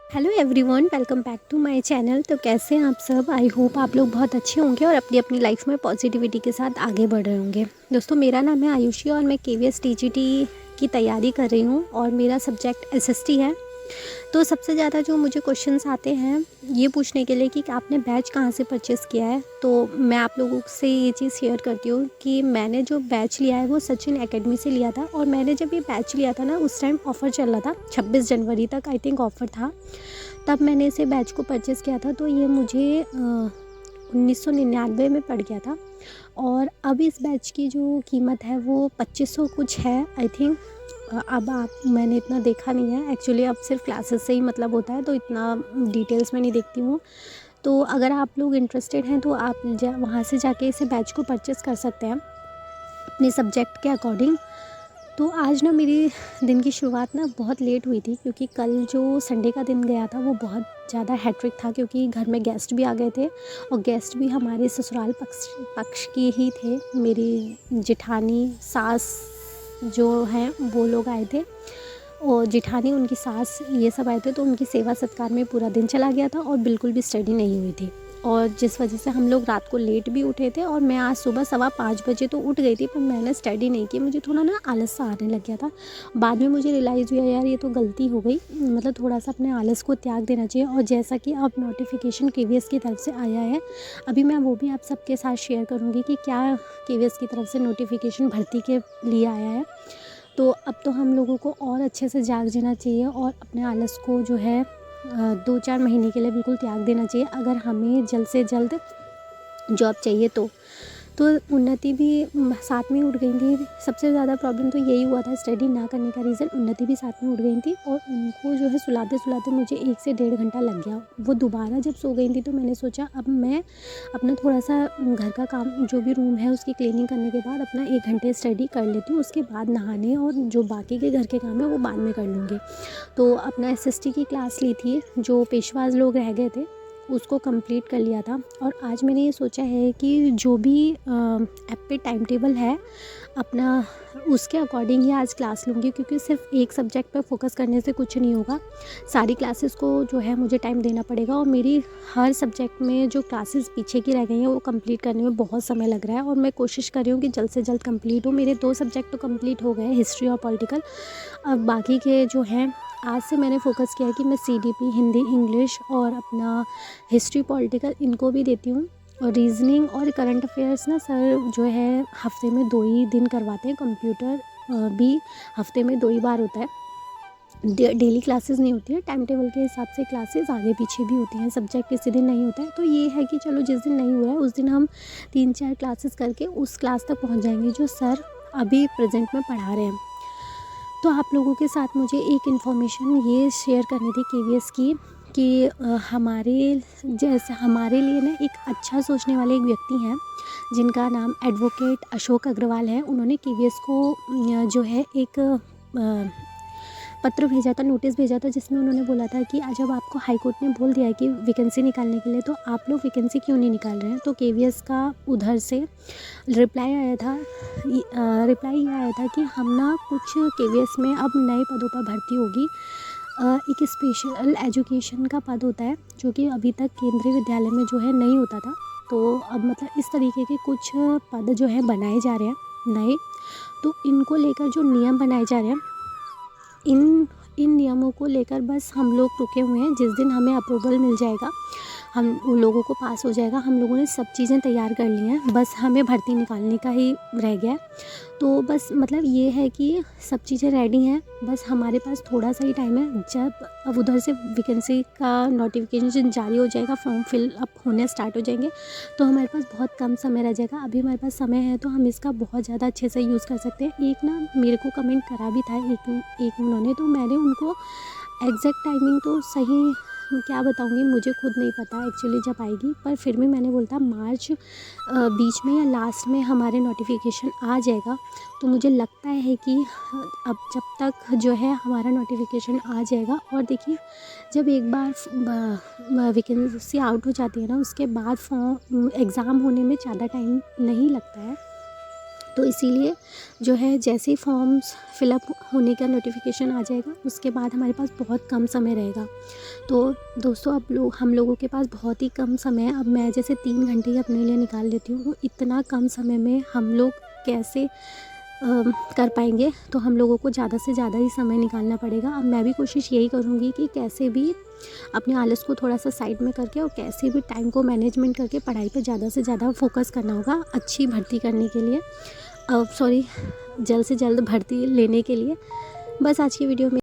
Hello everyone, welcome back to my channel. तो कैसे हैं आप सब? आई होप आप लोग बहुत अच्छे होंगे और अपनी अपनी लाइफ में पॉजिटिविटी के साथ आगे बढ़ रहे होंगे। दोस्तों, मेरा नाम है आयुषी और मैं केवीएस टीजीटी की तैयारी कर रही हूँ और मेरा सब्जेक्ट एसएसटी है। तो सबसे ज़्यादा जो मुझे क्वेश्चंस आते हैं ये पूछने के लिए कि आपने बैच कहाँ से परचेज़ किया है, तो मैं आप लोगों से ये चीज़ शेयर करती हूँ कि मैंने जो बैच लिया है वो सचिन एकेडमी से लिया था। और मैंने जब ये बैच लिया था ना, उस टाइम ऑफ़र चल रहा था, 26 जनवरी तक आई थिंक ऑफ़र था। तब मैंने इसे बैच को परचेज़ किया था, तो ये मुझे 1999 में पड़ गया था। और अब इस बैच की जो कीमत है वो 2500 कुछ है आई थिंक। अब आप मैंने इतना देखा नहीं है एक्चुअली, अब सिर्फ क्लासेस से ही मतलब होता है तो इतना डिटेल्स में नहीं देखती हूँ। तो अगर आप लोग इंटरेस्टेड हैं तो आप वहाँ से जाके इसे बैच को परचेज़ कर सकते हैं अपने सब्जेक्ट के अकॉर्डिंग। तो आज ना मेरी दिन की शुरुआत ना बहुत लेट हुई थी, क्योंकि कल जो संडे का दिन गया था वो बहुत ज़्यादा हैट्रिक था, क्योंकि घर में गेस्ट भी आ गए थे और गेस्ट भी हमारे ससुराल पक्ष के ही थे। मेरी जेठानी सास जो हैं वो लोग आए थे और जेठानी उनकी सास ये सब आए थे, तो उनकी सेवा सत्कार में पूरा दिन चला गया था और बिल्कुल भी स्टडी नहीं हुई थी। और जिस वजह से हम लोग रात को लेट भी उठे थे और मैं आज सुबह 5:15 बजे तो उठ गई थी, पर मैंने स्टडी नहीं की। मुझे थोड़ा ना आलस सा आने लग गया था। बाद में मुझे रियलाइज़ हुआ यार ये तो गलती हो गई, मतलब थोड़ा सा अपने आलस को त्याग देना चाहिए। और जैसा कि अब नोटिफिकेशन केवीएस की तरफ से आया है, अभी मैं वो भी आप सबके साथ शेयर करूँगी कि क्या केवीएस की तरफ से नोटिफिकेशन भर्ती के लिए आया है। तो अब तो हम लोगों को और अच्छे से जाग जाना चाहिए और अपने आलस को जो है 2-4 महीने के लिए बिल्कुल त्याग देना चाहिए, अगर हमें जल्द से जल्द जॉब चाहिए तो उन्नति भी साथ में उठ गई थी। सबसे ज़्यादा प्रॉब्लम तो यही हुआ था, स्टडी ना करने का रीज़न। उन्नति भी साथ में उठ गई थी और उनको जो है सुलाते सुलाते मुझे 1 से 1.5 घंटा लग गया। वो दोबारा जब सो गई थी तो मैंने सोचा अब मैं अपना थोड़ा सा घर का काम, जो भी रूम है उसकी क्लीनिंग करने के बाद अपना 1 घंटे स्टडी कर लेती हूँ। उसके बाद नहाने और जो बाकी के घर के काम है वो बाद में कर लूँगी। तो अपना एसएसटी की क्लास ली थी, जो पेशवाज लोग रह गए थे उसको कंप्लीट कर लिया था। और आज मैंने ये सोचा है कि जो भी ऐप पे टाइम टेबल है अपना, उसके अकॉर्डिंग ही आज क्लास लूँगी, क्योंकि सिर्फ एक सब्जेक्ट पर फोकस करने से कुछ नहीं होगा। सारी क्लासेस को जो है मुझे टाइम देना पड़ेगा और मेरी हर सब्जेक्ट में जो क्लासेस पीछे की रह गई हैं वो कंप्लीट करने में बहुत समय लग रहा है। और मैं कोशिश कर रही हूँ कि जल्द से जल्द कंप्लीट हो। मेरे 2 सब्जेक्ट तो कंप्लीट हो गए, हिस्ट्री और पॉलिटिकल। अब बाकी के जो हैं, आज से मैंने फ़ोकस किया है कि मैं सीडीपी, हिंदी, इंग्लिश और अपना हिस्ट्री, पॉलिटिकल इनको भी देती हूँ। और रीज़निंग और करंट अफेयर्स ना सर जो है हफ्ते में 2 ही दिन करवाते हैं। कंप्यूटर भी हफ्ते में 2 ही बार होता है। डेली क्लासेस नहीं होती है, टाइम टेबल के हिसाब से क्लासेस आगे पीछे भी होती हैं, सब्जेक्ट किसी दिन नहीं होता है। तो ये है कि चलो जिस दिन नहीं हो रहा है उस दिन हम 3-4 क्लासेस करके उस क्लास तक पहुँच जाएंगे जो सर अभी प्रेजेंट में पढ़ा रहे हैं। तो आप लोगों के साथ मुझे एक इन्फॉर्मेशन ये शेयर करनी थी केवीएस की, कि हमारे जैसे हमारे लिए ना एक अच्छा सोचने वाले एक व्यक्ति हैं जिनका नाम एडवोकेट अशोक अग्रवाल है। उन्होंने केवीएस को जो है एक पत्र भेजा था, नोटिस भेजा था, जिसमें उन्होंने बोला था कि जब आपको हाई कोर्ट ने बोल दिया है कि वैकेंसी निकालने के लिए, तो आप लोग वैकेंसी क्यों नहीं निकाल रहे हैं। तो केवीएस का उधर से रिप्लाई आया था। रिप्लाई ये आया था कि हम ना कुछ केवीएस में अब नए पदों पर भर्ती होगी। एक स्पेशल एजुकेशन का पद होता है जो कि अभी तक केंद्रीय विद्यालय में जो है नहीं होता था। तो अब मतलब इस तरीके के कुछ पद जो है बनाए जा रहे हैं नए। तो इनको लेकर जो नियम बनाए जा रहे हैं, इन इन नियमों को लेकर बस हम लोग रुके हुए हैं। जिस दिन हमें अप्रूवल मिल जाएगा, हम उन लोगों को पास हो जाएगा, हम लोगों ने सब चीज़ें तैयार कर ली हैं, बस हमें भर्ती निकालने का ही रह गया है। तो बस मतलब ये है कि सब चीज़ें रेडी हैं, बस हमारे पास थोड़ा सा ही टाइम है। जब अब उधर से वैकेंसी का नोटिफिकेशन जारी हो जाएगा, फॉर्म फिल अप होने स्टार्ट हो जाएंगे, तो हमारे पास बहुत कम समय रह जाएगा। अभी हमारे पास समय है तो हम इसका बहुत ज़्यादा अच्छे से यूज़ कर सकते हैं। एक ना मेरे को कमेंट करा भी था एक उन्होंने, तो मैंने उनको एग्जैक्ट टाइमिंग तो सही क्या बताऊँगी, मुझे खुद नहीं पता एक्चुअली जब आएगी, पर फिर भी मैंने बोला था मार्च बीच में या लास्ट में हमारे नोटिफिकेशन आ जाएगा। तो मुझे लगता है कि अब जब तक जो है हमारा नोटिफिकेशन आ जाएगा, और देखिए जब एक बार वैकेंसी आउट हो जाती है ना, उसके बाद फॉर्म एग्ज़ाम होने में ज़्यादा टाइम नहीं लगता है। तो इसीलिए जो है जैसे ही फॉर्म्स फिलअप होने का नोटिफिकेशन आ जाएगा उसके बाद हमारे पास बहुत कम समय रहेगा। तो दोस्तों अब हम लोगों के पास बहुत ही कम समय है। अब मैं जैसे 3 घंटे ही अपने लिए निकाल लेती हूँ, वो इतना कम समय में हम लोग कैसे कर पाएंगे। तो हम लोगों को ज़्यादा से ज़्यादा ही समय निकालना पड़ेगा। अब मैं भी कोशिश यही करूँगी कि कैसे भी अपने आलस को थोड़ा सा साइड में करके और कैसे भी टाइम को मैनेजमेंट करके पढ़ाई पे ज़्यादा से ज़्यादा फोकस करना होगा अच्छी भर्ती करने के लिए, जल्द से जल्द भर्ती लेने के लिए। बस आज की वीडियो में